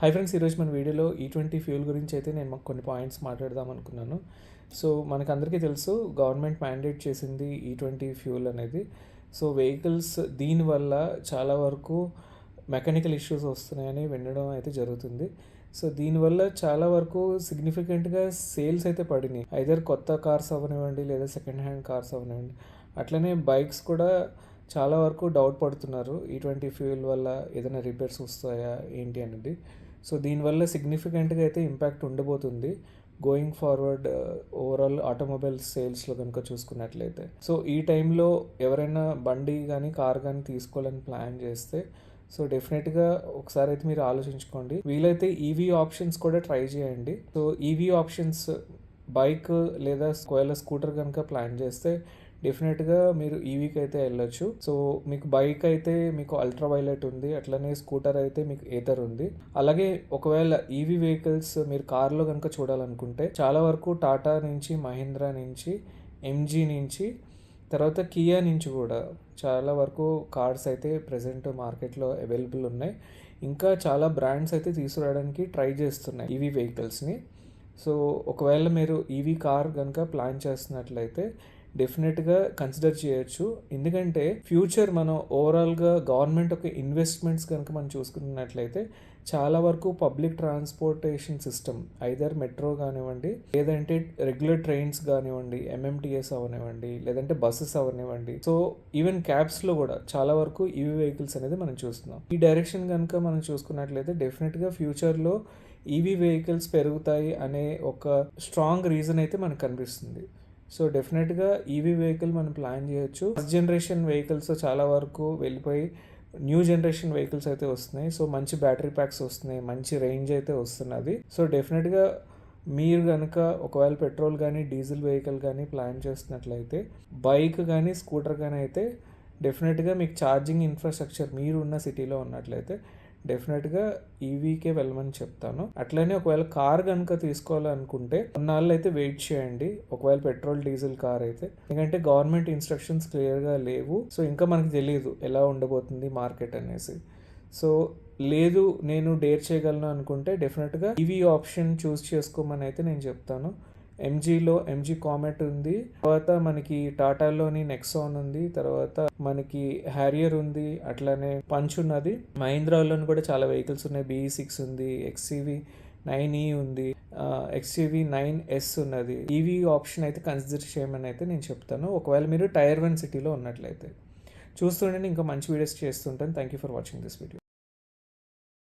Hi friends, ఈరోజు మన వీడియోలో E20 ఫ్యూల్ గురించి అయితే నేను మాకు కొన్ని పాయింట్స్ మాట్లాడదాం అనుకున్నాను. సో మనకందరికీ తెలుసు, గవర్నమెంట్ మ్యాండేట్ చేసింది E20 ఫ్యూల్ అనేది. సో వెహికల్స్ దీనివల్ల చాలా వరకు మెకానికల్ ఇష్యూస్ వస్తున్నాయని వినడం అయితే జరుగుతుంది. సో దీనివల్ల చాలా వరకు సిగ్నిఫికెంట్గా సేల్స్ అయితే పడినాయి. ఐదర్ కొత్త కార్స్ అవ్వనివ్వండి, లేదా సెకండ్ హ్యాండ్ కార్స్ అవ్వనివ్వండి. అట్లనే బైక్స్ కూడా చాలా వరకు డౌట్ పడుతున్నారు, E20 ఫ్యూయల్ వల్ల ఏదైనా రిపేర్స్ వస్తాయా ఏంటి అనేది. సో దీనివల్ల సిగ్నిఫికెంట్గా అయితే ఇంపాక్ట్ ఉండబోతుంది గోయింగ్ ఫార్వర్డ్ ఓవరాల్ ఆటోమొబైల్ సేల్స్లో కనుక చూసుకున్నట్లయితే. సో ఈ టైంలో ఎవరైనా బండి కానీ కార్ కానీ తీసుకోవాలని ప్లాన్ చేస్తే సో డెఫినెట్గా ఒకసారి అయితే మీరు ఆలోచించుకోండి. వీలైతే ఈవీ ఆప్షన్స్ కూడా ట్రై చేయండి. సో ఈవీ ఆప్షన్స్ బైక్ లేదా ఒకవేళ స్కూటర్ కనుక ప్లాన్ చేస్తే డెఫినెట్గా మీరు ఈవీకి అయితే వెళ్ళొచ్చు. సో మీకు బైక్ అయితే మీకు అల్ట్రా వైలెట్ ఉంది, అట్లనే స్కూటర్ అయితే మీకు ఏథర్ ఉంది. అలాగే ఒకవేళ ఈవీ వెహికల్స్ మీరు కార్లో కనుక చూడాలనుకుంటే చాలా వరకు టాటా నుంచి, మహీంద్రా నుంచి, ఎంజీ నుంచి, తర్వాత కియా నుంచి కూడా చాలా వరకు కార్స్ అయితే ప్రజెంట్ మార్కెట్లో అవైలబుల్ ఉన్నాయి. ఇంకా చాలా బ్రాండ్స్ అయితే తీసుకురావడానికి ట్రై చేస్తున్నాయి ఈవీ వెహికల్స్ని. సో ఒకవేళ మీరు ఈవీ కార్ కనుక ప్లాన్ చేస్తున్నట్లయితే డెఫినెట్గా కన్సిడర్ చేయొచ్చు. ఎందుకంటే ఫ్యూచర్ మనం ఓవరాల్గా గవర్నమెంట్ ఒక ఇన్వెస్ట్మెంట్స్ కనుక మనం చూసుకున్నట్లయితే చాలా వరకు public transportation system, either metro కానివ్వండి, లేదంటే రెగ్యులర్ ట్రైన్స్ కానివ్వండి, ఎంఎంటీఎస్ అవనివ్వండి, లేదంటే బస్సెస్ అవనివ్వండి, సో ఈవెన్ క్యాబ్స్లో కూడా చాలా వరకు ఈవీ వెహికల్స్ అనేది మనం చూస్తున్నాం. ఈ డైరెక్షన్ కనుక మనం చూసుకున్నట్లయితే డెఫినెట్గా ఫ్యూచర్లో ఈవీ వెహికల్స్ పెరుగుతాయి అనే ఒక స్ట్రాంగ్ రీజన్ అయితే మనకు కనిపిస్తుంది. సో డెఫినెట్గా ఈవీ వెహికల్ మనం ప్లాన్ చేయొచ్చు. ఫస్ట్ జనరేషన్ వెహికల్స్ చాలా వరకు వెళ్ళిపోయి న్యూ జనరేషన్ వెహికల్స్ అయితే వస్తున్నాయి. సో మంచి బ్యాటరీ ప్యాక్స్ వస్తున్నాయి, మంచి రేంజ్ అయితే వస్తున్నది. సో డెఫినెట్గా మీరు కనుక ఒకవేళ పెట్రోల్ కానీ డీజిల్ వెహికల్ కానీ ప్లాన్ చేస్తున్నట్లయితే, బైక్ కానీ స్కూటర్ కానీ అయితే డెఫినెట్గా మీకు ఛార్జింగ్ ఇన్ఫ్రాస్ట్రక్చర్ మీరు ఉన్న సిటీలో ఉన్నట్లయితే డెఫినెట్గా ఈవీకే వెళ్ళమని చెప్తాను. అట్లనే ఒకవేళ కార్ కనుక తీసుకోవాలనుకుంటే కొన్నాళ్ళు అయితే వెయిట్ చేయండి, ఒకవేళ పెట్రోల్ డీజిల్ కార్ అయితే. ఎందుకంటే గవర్నమెంట్ ఇన్స్ట్రక్షన్స్ క్లియర్గా లేవు. సో ఇంకా మనకు తెలియదు ఎలా ఉండబోతుంది మార్కెట్ అనేసి. సో లేదు నేను డేర్ చేయగలను అనుకుంటే డెఫినెట్గా ఈవీ ఆప్షన్ చూస్ చేసుకోమని అయితే నేను చెప్తాను. ఎంజీలో ఎంజీ కామెట్ ఉంది, తర్వాత మనకి టాటాలోని నెక్సాన్ ఉంది, తర్వాత మనకి హ్యారియర్ ఉంది, అట్లానే పంచ్ ఉన్నది. మహీంద్రాలోని కూడా చాలా వెహికల్స్ ఉన్నాయి. BE6 ఉంది, XCV 9E ఉంది, XCV 9S ఉన్నది. ఈవీ ఆప్షన్ అయితే కన్సిడర్ చేయమని అయితే నేను చెప్తాను, ఒకవేళ మీరు టైర్ 1 సిటీలో ఉన్నట్లయితే. చూస్తుండండి, ఇంకా మంచి వీడియోస్ చేస్తుంటాను. Thank you for watching this video.